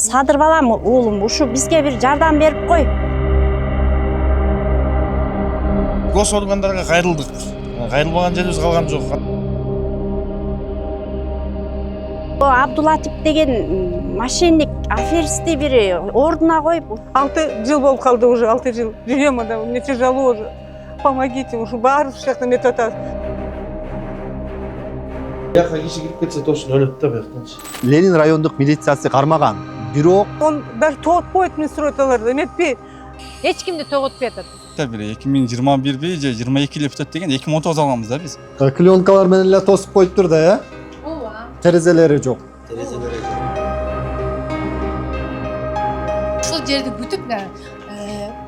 Садыр балам, oğlum, ушу бизге бир жардам берип кой. Гос органдарга кайрылдык. Кайрылбаган жерибиз калган жок. Абдулатип деген мошенник, аферистти бири ордуна коюп. 6 жыл болуп калды уже, 6 жыл. Жүрөм анда, мне тяжело уже. Помогите, уже баары жактан метип атат. Бияка киши кирип кетсе точно өлөт да бияктанчы. Ленин райондук милициясы кармаган. Бирок Он даже тоготпойт мен суратталарды, эметпейт. Эч кимди тоготпой атат. Бир 2021 же 22 эле бүтөт деген 2019 алганбыз да биз. клеенкалар менен эле тосуп коюптур да, э? Ооба. Терезелери жок. Ушул жерди бүтүп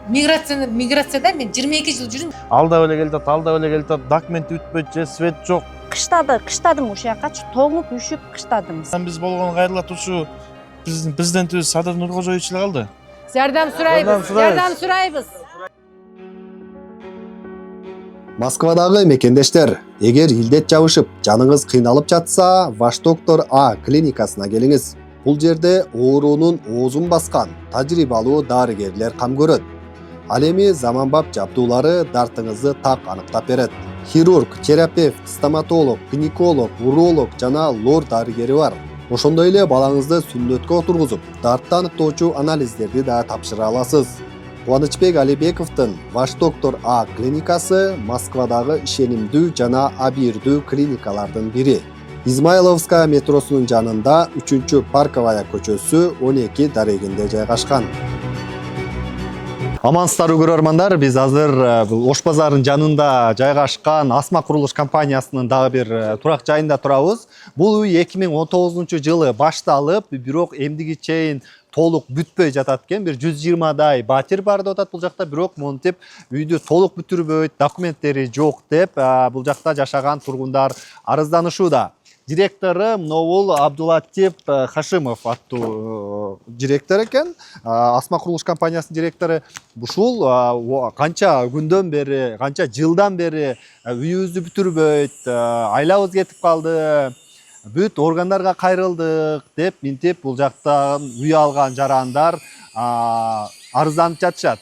миграцияда мен 22 жыл жүрдүм. Алдап эле келатат, документи бүтпөйт же свет жок. Кыштадым ушул жакачы, тоңуп, үшүп кыштадым. Биз болгон кайрылатуучу президентибиз Садыр Нуркожоевич эле калды. Жардам сурайбыз. Москвадагы мекендештер, эгер илдет жабышып, жаныңыз кыйналып жатса, Ваштоктор А клиникасына келиңиз. Бул жерде оорунун оозун баскан тажрыйбалуу дарыгерлер кам көрөт. Ал эми заманбап жабдуулары дартыңызды так аныктап берет. Хирург, терапевт, стоматолог, гинеколог, уролог жана лор дарыгери бар. Ошондой эле балаңызды сүннөткө отургузуп, дартты аныктоочу анализдерди да тапшыра аласыз. Кубанычбек Алибековдун Ваштоктор А клиникасы Москвадагы ишенимдүү жана абийирдүү клиникалардын бири. Измайловская метросунун жанында 3-Парковая көчөсү 12 дарегинде жайгашкан. Амансыздарбы көрөрмандар, биз азыр бул Ош базарынын жанында жайгашкан Асма курулуш компаниясынын дагы бир турак жайында турабыз. Бул үй 2019-жылы башталып, бирок эмдиги чейин толук бүтпөй жатат экен. Бир 120дай батир бар деп атат бул жакта, бирок монтип үйдү толук бүтүрбөйт, документтери жок деп бул жакта жашаган тургундар арызданышууда. Директору Новул Абдулатип Хашимов аттуу директор экен. Асма курулуш компаниясынын директору. Ушул канча күндөн бери, канча жылдан бери үйүбүздү бүтүрбөйт, айлабыз кетип калды, бүт органдарга кайрылдык деп минтип бул жактан үй алган жарандар арызданып жатышат.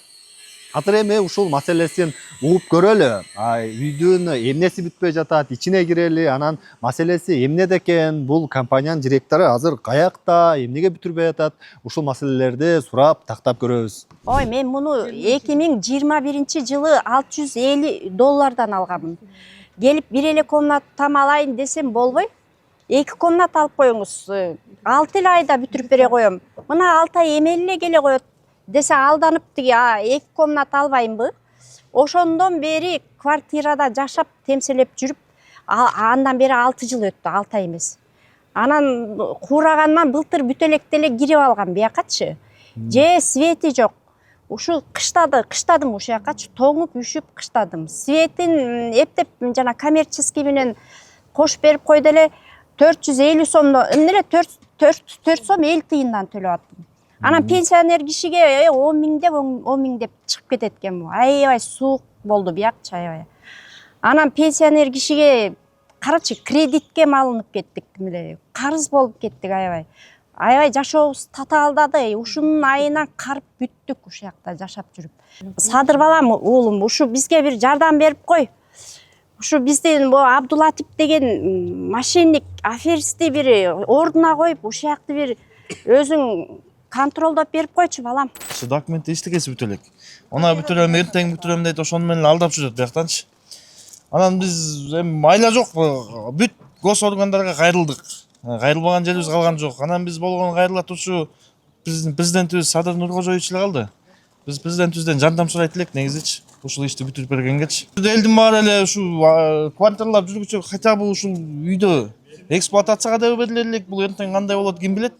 Азыр эми ушул маселесин угуп көрөлү. Үйдүн эмнеси бүтпөй жатат, ичине кирели, анан маселеси эмнеде экен, бул компаниянын директору азыр каякта, эмнеге бүтүрбөй жатат, ушул маселелерди сурап, тактап көрөбүз. Ой, мен муну 2021-жылы $650 алганмын. Келип бир эле комнатам алайын десем болбой. 2 комната алып коюңуз. 6 айда бүтүрүп бере коем. Мына 6 ай эмели эле келе коет десе алданып тиги 2 комната албаймбы? Ошондон бери квартирада жашап, темселеп жүрүп, андан бери 6 жыл өттү, 6 ай эмес. Анан куурагандан былтыр бүтөлектеле кирип алгам биякачы. Же свети жок. Ушу кыштадым ушул жакачы, тоңуп, үшүп кыштадым. Светин эптеп жана коммерческий менен кошуп берип койду эле 450 сомдон, эмне 4 сом 50 тыйындан төлөп аттым. Анан пенсионер кишиге 10 миң деп чыгып кетет экен. Аябай суук болду биякчы, аябай. Анан пенсионер кишиге карачы кредитке малынып кеттик, миле. Карыз болуп кеттик аябай. Аябай жашообуз татаалдады. Ушунун айынан карып бүттүк ушул жакта жашап жүрүп. Садыр балам, oğlum, ушу бизге бир жардам берип кой. Ушу биздин Абдулатип деген мошенник, аферистти бири ордуна коюп, ушул жакты бир өзүң контролдоп берип койчу балам. Ушу документи эчтекеси бүтө элек. Она бүтүрөм, эртең бүтүрөм дейт, ошону менен алдап жүрөт бияктанчы. Анан биз эми майла жок, бүт гос органдарга кайрылдык. Кайрылбаган жерибиз калган жок. Анан биз болгон кайрылатуучу президентибиз Садыр Нуркожоевич эле калды. Биз президентибизден жардам сурайт элек негизичи. Ушул ишти бүтүрүп бергенгечи. Элдин баары эле ушу квартирлап жүргүчө хотя бы ушул үйдө эксплуатацияга да бериле элек. Бул эртең кандай болот ким билет.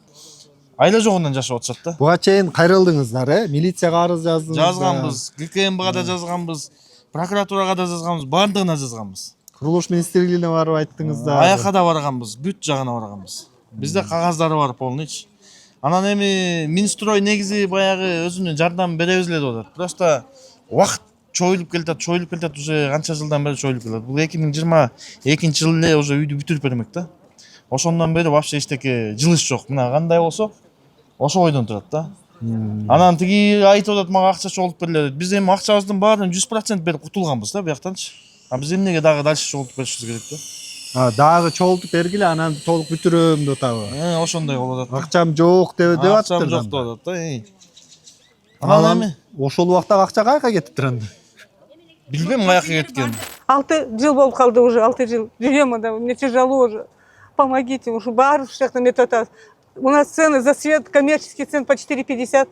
Айла жогунан жашап атышат да. Буга чейин кайрылдыңыздар, милицияга арыз жаздыңыз. Жазганбыз, ГКМБга да жазганбыз, прокуратурага да жазганбыз, баардыгына жазганбыз. Курулуш министрлигине барып айттыңыздар. Аяка да барганбыз, бүт жагына барганбыз. Бизде кагаздары бар полныйчы. Анан эми Минстрой негизи баягы өзүнүн жардам беребиз эле деп атат. Просто убакыт чоюлуп келатат, уже канча жылдан бери чоюлуп келет. Бул 2022-жыл эле уже үйдү бүтүрүп бермек да. Ошондон бери вообще эчтеке жылыш жок. Мына кандай болсо ошо ойдон турат да. Анан тиги айтып атат, мага акча чогултуп бергиле дейт. Биз эми акчабыздын баарын 100% берип кутулганбыз да буяктанчы. А биз эмнеге дагы дальше чогултуп беришибиз керек да? Дагы чогултуп бергиле, анан толук бүтүрөм деп атабы. Ошондой болуп атат. Акчам жок деп Акчам атыптыр. жок деп атат да. Анан эми ошол убакта акча каяка кетиптир анда? билбейм каяка кеткен. 6 жыл болуп калды уже, 6 жыл. Жүрөм да, мне тяжело уже. Помогите, уже баары ушакта метатат. У нас цены за свет, коммерческий цен по 4,50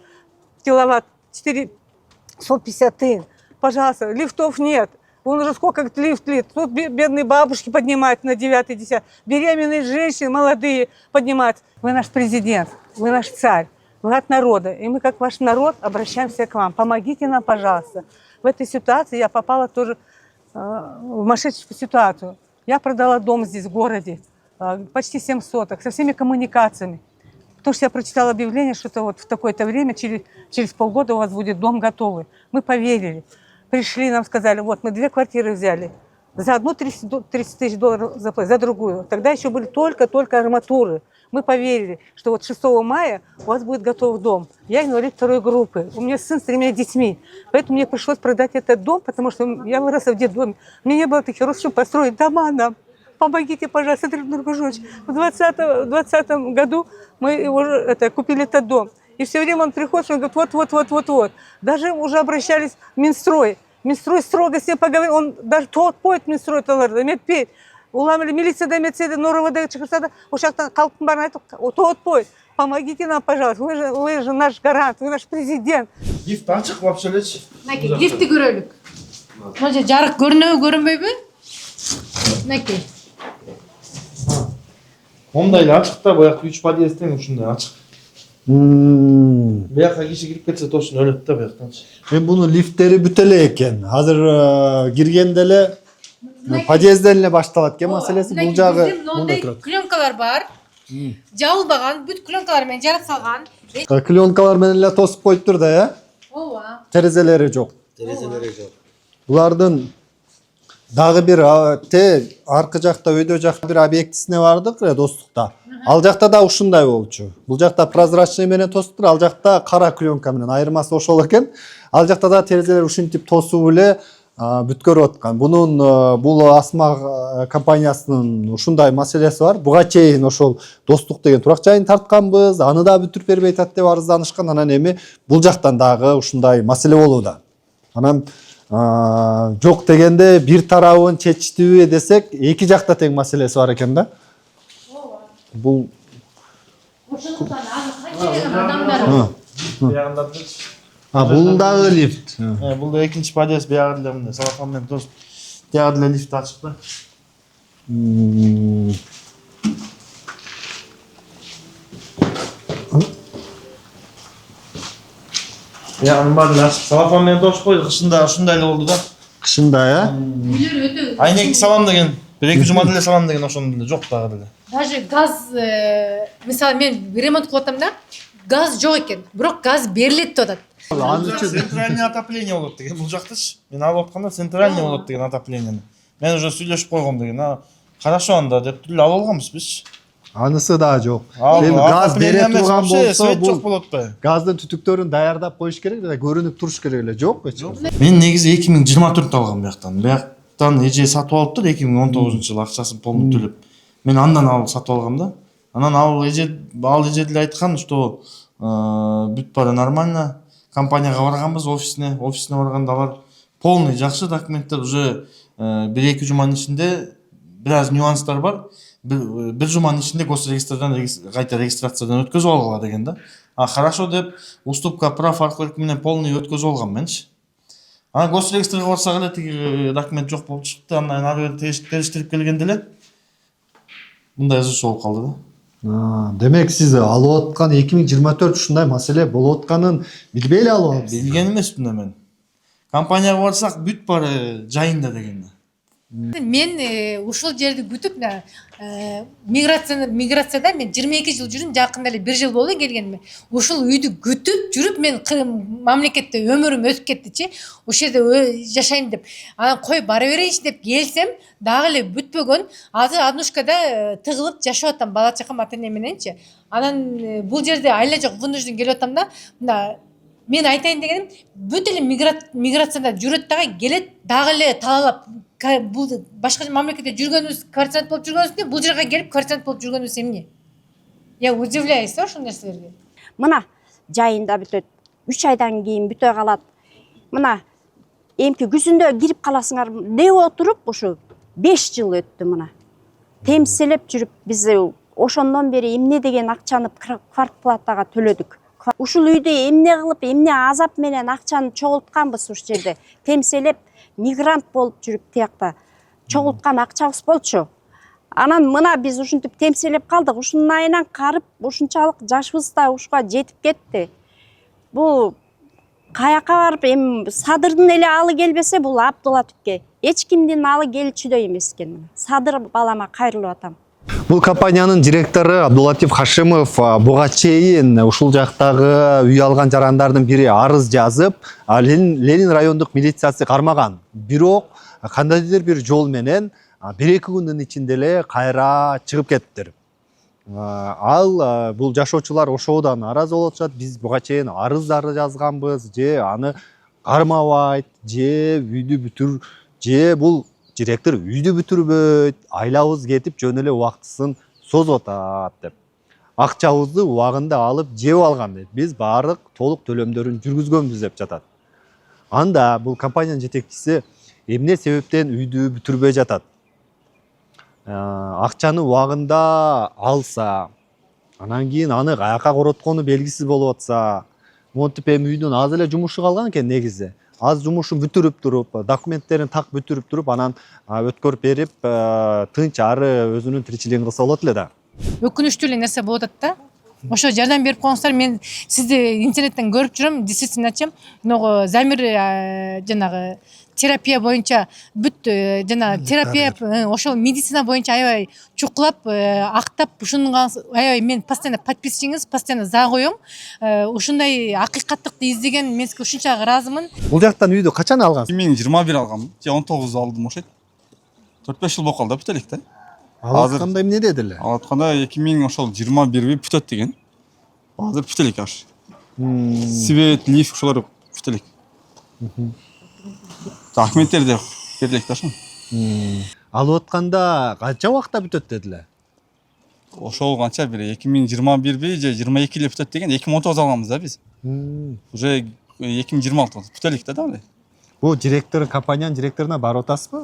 киловатт, 450 тысяч. Пожалуйста, лифтов нет. Вон уже сколько лифт. Тут бедные бабушки поднимают на 9-10. Беременные женщины, молодые поднимают. Вы наш президент, вы наш царь, вы от народа. И мы, как ваш народ, обращаемся к вам. Помогите нам, пожалуйста. В этой ситуации я попала тоже в мошенническую ситуацию. Я продала дом здесь, в городе, почти 7 соток, со всеми коммуникациями. Потому что я прочитала объявление, что это вот в такое-то время, через полгода у вас будет дом готовый. Мы поверили. Пришли, нам сказали, вот мы 2 квартиры взяли. За одну 30 тысяч долларов заплатили, за другую. Тогда еще были только арматуры. Мы поверили, что вот 6 мая у вас будет готов дом. Я инвалид 2 группы. У меня сын с 3 детьми. Поэтому мне пришлось продать этот дом, потому что я выросла в детдоме. У меня не было таких родственников, чтобы построить дома нам. Помогите, пожалуйста, Андрей Нургужевич. В 2020 году мы уже купили этот дом. И все время он приходит, он говорит, вот. Даже уже обращались в Минстрой. Минстрой строго с ним поговорил. Он даже тот поет Минстрой, медпей. Уламали милиция да медседе, норовода чекрсада. Ушакта калпын барын айтып, тот поет. Помогите нам, пожалуйста. Вы же наш гарант, вы наш президент. Лифт ачык вообще элечи. Мынакей, лифтти көрөлүк. Мына жер жарык көрүнөбү, көрүнбөйбү? Мынакей. Ондай эле ачык да, бояк 3 подъездтен ушундай ачык. Буяка киши кирип кетсе точно өлөт да буяктанчы. Мен буну лифттери бүт эле экен. Азыр киргенде эле подъездден эле башталат экен маселеси. Бул жагы мындай турат. Клёнкалар бар. Жабылбаган, бүт клёнкалар менен жарып салган. Клёнкалар менен эле тосуп коюптур да, э? Ооба. Терезелери жок. Булардын дагы бир аркы жакта, өйдө жакта бир объектисине бардык, достукта. Ал жакта да ушундай болчу. Бул жакта прозрачный менен тосуптур, ал жакта кара клёнка менен. Айырмасы ошол экен. Ал жакта да терезелер ушинтип тосуп эле бүткөрүп аткан. Бунун бул Асма компаниясынын ушундай маселеси бар. Буга чейин ошол Достук деген турак жайын тартканбыз, аны да бүтүрүп бербей атат деп арызданышкан. Анан эми бул жактан дагы ушундай маселе болууда. Анан жок дегенде бир тарабын чечтиби десек, эки жакта тең маселеси бар экен да. Бул Ошондуктан азыр канча деген адамдар. бул дагы лифт. Бул да экинчи подъезд, биягы деле мындай салафан менен тосуп. Биягы деле лифт ачык да. Биягынын баарын ачык салафан менен тосуп койдук. Кышында ушундай эле болду да. Кышында, Үйлөр өтө. Айнекти салам деген, 1-2 жума деле салам деген ошондо деле жок дагы деле. Даже газ, мисалы мен ремонт кылып атам да, газ жок экен. Бирок газ берилет деп атат. Центральный отопление болот деген бул жактачы. Мен алып атканда центральный болот деген отоплениени. Мен уже сүйлөшүп койгом деген. Хорошо анда деп эле алып алганбыз биз. Анысы да жок. Эми газ бере турган болсо, свет жок бул болот атпайбы? газдын түтүктөрүн даярдап коюш керек да, көрүнүп туруш керек эле. Жок эч. Мен негизи 2024 алгам бияктан. Бияктан эже сатып алыптыр 2019-жылы акчасын полный төлөп. Мен андан алып сатып алгам да. Анан ал эже деле айткан, что бүт баары нормально. Компанияга барганбыз, офисине барганда алар полный жакшы документтер уже 1-2 жуманын ичинде бир аз нюанстар бар. Бир жуманын ичинде госрегистрдан кайта регистрациядан өткөзүп алгыла деген да. Хорошо деп уступка прав аркылуу менен полный өткөзүп алгам менчи. Анан госрегистрге барсак эле тиги документ жок болуп чыкты. Анан ары бери териштирип келгенде эле мындай ызы болуп калды да. Демек сиз алып аткан 2024 ушундай маселе болуп атканын билбей эле алып алыпсыз. Билген эмесмин да мен. Компанияга барсак бүт баары жайында деген. Мен ушул жерди күтүп, миграцияда мен 22 жыл жүрдім, жақында эле 1 жыл болду келгениме. Ушул үйдү күтүп жүрүп мен мамлекетте өмүрүм өтүп кеттичи. Ошол жерде жашайм деп. Анан кой бара берейинчи деп келсем, дагы эле бүтпөгөн. Азыр однушкада тыгылып жашап атам бала чакам ата эне мененчи. Анан бул жерде айла жок вынужден келип атам да. Мына мен айтайын дегеним, бүт эле миграцияда жүрөт дагы келет, дагы эле талап бул башка мамлекетте жүргөнүбүз квартирант болуп жүргөнүбүздө бул жерге келип квартирант болуп жүргөнүбүз эмне? Я удивляюсь ошол нерселерге. Мына жайында бүтөт. 3 айдан кийин бүтө калат. Мына эмки күзүндө кирип каласыңар деп отуруп ушу 5 жыл өттү мына. Темселеп жүрүп биз ошондон бери эмне деген акчаны квартплатага төлөдүк. Ушул үйдө эмне кылып, эмне азап менен акчаны чогултканбыз ушул жерде. Темселеп мигрант болуп жүрүп тиякта чогулткан акчабыз болчу. Анан мына биз ушинтип темселеп калдык. Ушунун айынан карып, ушунчалык жашыбыз да ушуга жетип кетти. Бул каяка барып, эми Садырдын эле алы келбесе, бул Абдулатипке эч кимдин алы келчүдөй эмес экен. Садыр балама кайрылып атам. Бул компаниянын директору Абдулатиф Хашимов буга чейин ушул жактагы үй алган жарандардын бири арыз жазып, Ленин райондук милициясы кармаган. Бирок кандайдыр бир жол менен 1-2 күндүн ичинде эле кайра чыгып кетиптир. Ал бул жашоочулар ошодон наразы болуп атышат. Биз буга чейин арыздарды жазганбыз, же аны кармабайт, же үйдү бүтүр, же бул директор үйдү бүтүрбөйт, айлабыз кетип жөн эле убактысын созуп атат деп. Акчабызды убагында алып жеп алган деп. Биз баардык толук төлөмдөрүн жүргүзгөнбүз деп жатат. Анда бул компаниянын жетекчиси эмне себептен үйдү бүтүрбөй жатат? Акчаны убагында алса, анан кийин аны каяка короткону белгисиз болуп атса, монтип эми үйдүн аз эле жумушу калган экен негизи. Аз жумушун бүтүрүп туруп, документтерин так бүтүрүп туруп, анан өткөрүп берип, тынч ары өзүнүн тиричилигин кылса болот эле да. Өкүнүчтүү эле нерсе болуп атат да. Ошо жардам берип коюңуздар. Мен сизди интернеттен көрүп жүрөм, действительно айтчам. Могу замир жанагы терапия боюнча бүт жана терапия ошол медицина боюнча аябай чукулап, актап, ушунга аябай мен постоянно подписчиңиз, постоянно за коем. Ушундай акыйкаттыкты издеген мен сизге ушунчалык ыраазымын. Бул жактан үйдү качан алгансыз? 2021 алганмын. Же 19 алдым ошойт. 4-5 жыл болуп калды бүтө элек да. Азыр кандай эмне дедиле? Ал атканда 2021 бүтөт деген. Азыр бүтө элек аш. Свет, лифт ошолор бүтө элек. Документтер де берилек да ошо. Алып атканда канча убакта бүтөт дедиле? Ошол канча бир 2021 же 22 эле бүтөт деген 2019 алганбыз да биз. Уже 2026 бүтө элек да дагы. Бул директор, компаниянын директоруна барып атасызбы?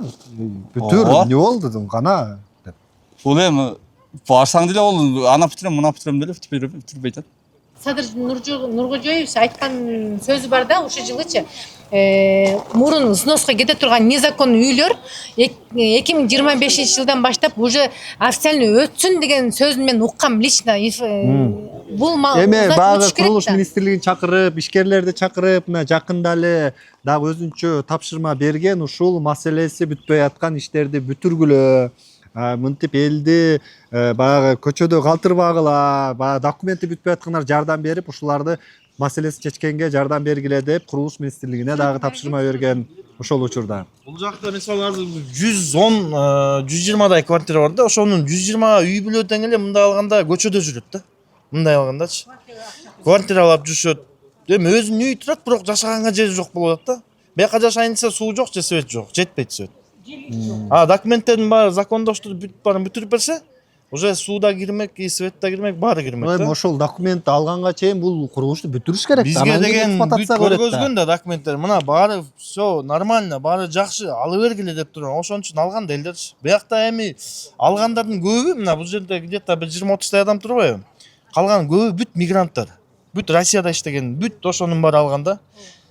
Бүтүр, эмне болду кана деп. Бул эми барсаң деле ол ана бүтүрөм, мына бүтүрөм деле бүтүрбөй атат. Садыр Нургожоевич айткан сөзү бар да, ушул жылычы мурун сноско кете турган незаконный үйлөр 2025 жылдан баштап уже официально өтсүн деген сөзүн мен уккам лично. Бул эми багы курулуш министрлигин чакырып, ишкерлерди чакырып, мына жакында эле дагы өзүнчө тапшырма берген, ушул маселеси бүтпөй аткан иштерди бүтүргүлө. Мынтип элди баягы көчөдө калтырбагыла, баягы документи бүтпөй аткандар жардам берип, ушуларды маселесин чечкенге жардам бергиле деп курулуш министрлигине дагы тапшырма берген ошол учурда. Бул жакта мисалы 110-120дай квартира бар да, ошонун 120 үй бүлө тең эле мындай алганда көчөдө жүрөт да. Мындай алгандачы. Квартиралап жүрүшөт. Эми өзүнүн үйү турат, бирок жашаганга жери жок болуп атат да. Бияка жашайын десе суу жок же свет жок, жетпейт свет. Документтердин баары закондоштуруп бүтүрүп берсе, уже суу да кирмек, свет да кирмек, баары кирмек да. Ошол документти алганга чейин бул курулушту бүтүрүш керек да. Бизге деген бүт көргөзгөн да документтер. Мына баары всё нормально, баары жакшы, алып бергиле деп турган. Ошон үчүн алган да элдер. Биякта эми алгандардын көбү мына бул жерде где-то 20-30 адам турбайбы? Калган көбү бүт мигранттар. Бүт Россияда иштеген, бүт ошонун баары алган да.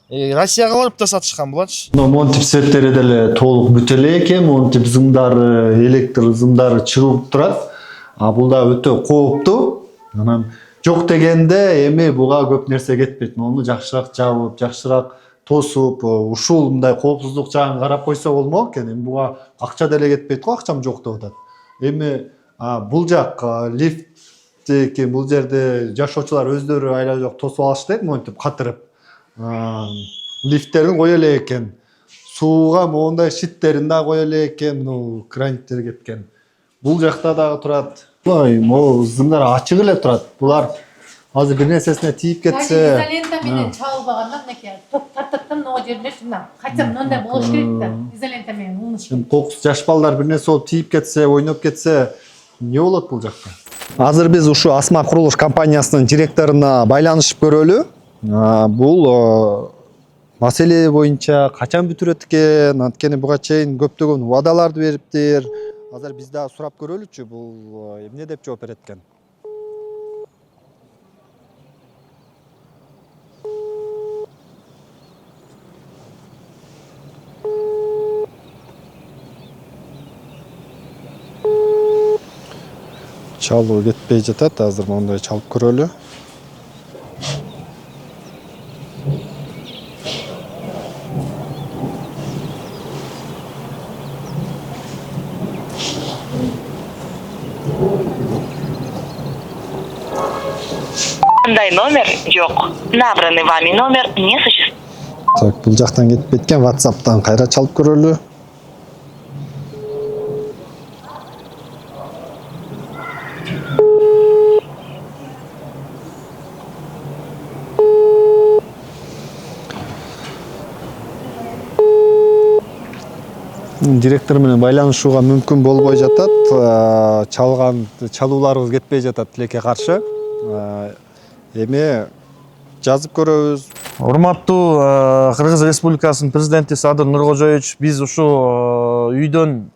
Россияга барып да сатышкан буларчы. Монтип светтери деле толук бүтө эле экен, монтип зымдары, электр зымдары чыгып турат. Бул да өтө кооптуу. Анан жок дегенде эми буга көп нерсе кетпейт. Муну жакшыраак жабып, жакшыраак тосуп, ушул мындай коопсуздук жагын карап койсо болмок экен. Эми буга акча деле кетпейт го, акчам жок деп атат. Эми Бул жак лифт экен, бул жерде жашоочулар өздөрү айла жок тосуп алышты монтип катырып. Лифттерин кое эле экен. Сууга моундай шиттерин да кое эле экен, мына краниктер кеткен. Бул жакта дагы турат. Могу зымдар ачык эле турат. Булар азыр бир нерсесине тиип кетсе, изолента менен чабылбаганда мынакей топ тартаттан мына жердечи мына качан мындай болуш керек да. Изолента менен улыныш керек. кокус жаш балдар бир нерсе болуп тиип кетсе, ойноп кетсе, эмне болот бул жакта? Азыр биз ушу Асма курулуш компаниясынын директоруна байланышып көрөлү. Бул маселе боюнча качан бүтүрөт экен, анткени буга чейин көптөгөн убадаларды бериптир. Азыр биз дагы сурап көрөлүчү, бул эмне деп жооп берет экен. Чалуу кетпей жатат, азыр мондай чалып көрөлү. Мындай номер жок. Набранный вами номер не существует. Так, бул жактан кетип кеткен, WhatsApp'тан кайра чалып көрөлү. Директор менен байланышууга мүмкүн болбой жатат. Чалууларыбыз кетпей жатат тилекке каршы. Эми жазып көрөбүз. Урматтуу Кыргыз Республикасынын президенти Садыр Нуркожоевич, биз ушу үйдөн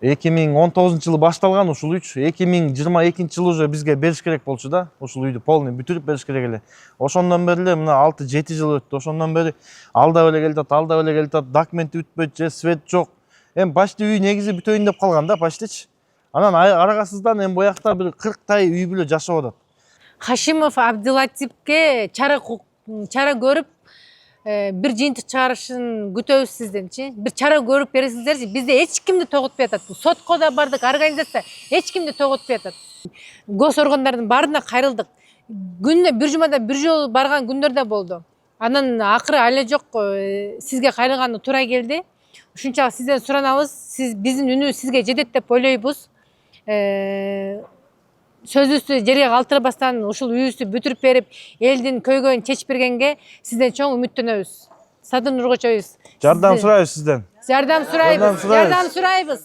2019 жылы башталган ушул үй 2022 жылы уже бизге бериш керек болчу да. Ушул үйдү полный бүтүрүп бериш керек эле. Ошондон бери эле мына 6-7 жыл өттү. Ошондон бери алдап эле келатат, документи бүтпөйт же свет жок. Эми почти үй негизи бүтөйүн деп калган да, почтичи. Анан аракасыздан эми буякта бир 40 үй бүлө жашап атат. Хашимов Абдылатипке чара көрүп бир жыйынтык чыгарышын күтөбүз сизденчи. Бир чара көрүп бересиңерчи. Бизде эч кимди тоготпой атат. Сотко да бардык, организация эч кимди тоготпой атат. Гос органдардын баарына кайрылдык. Күнүнө бир жумада бир жолу барган күндөр да болду. Анан акыры айла жок сизге кайрылганы туура келди. Ушунчалык сизден суранабыз. Сиз биздин үнү сизге жетет деп ойлойбуз. Сөзүбүздү жерге калтырбастан ушул үйүбүздү бүтүрүп берип, элдин көйгөйүн чечип бергенге сизден чоң үмүттөнөбүз. Садыр Нуркожоевич. Жардам сурайбыз сизден. Жардам сурайбыз.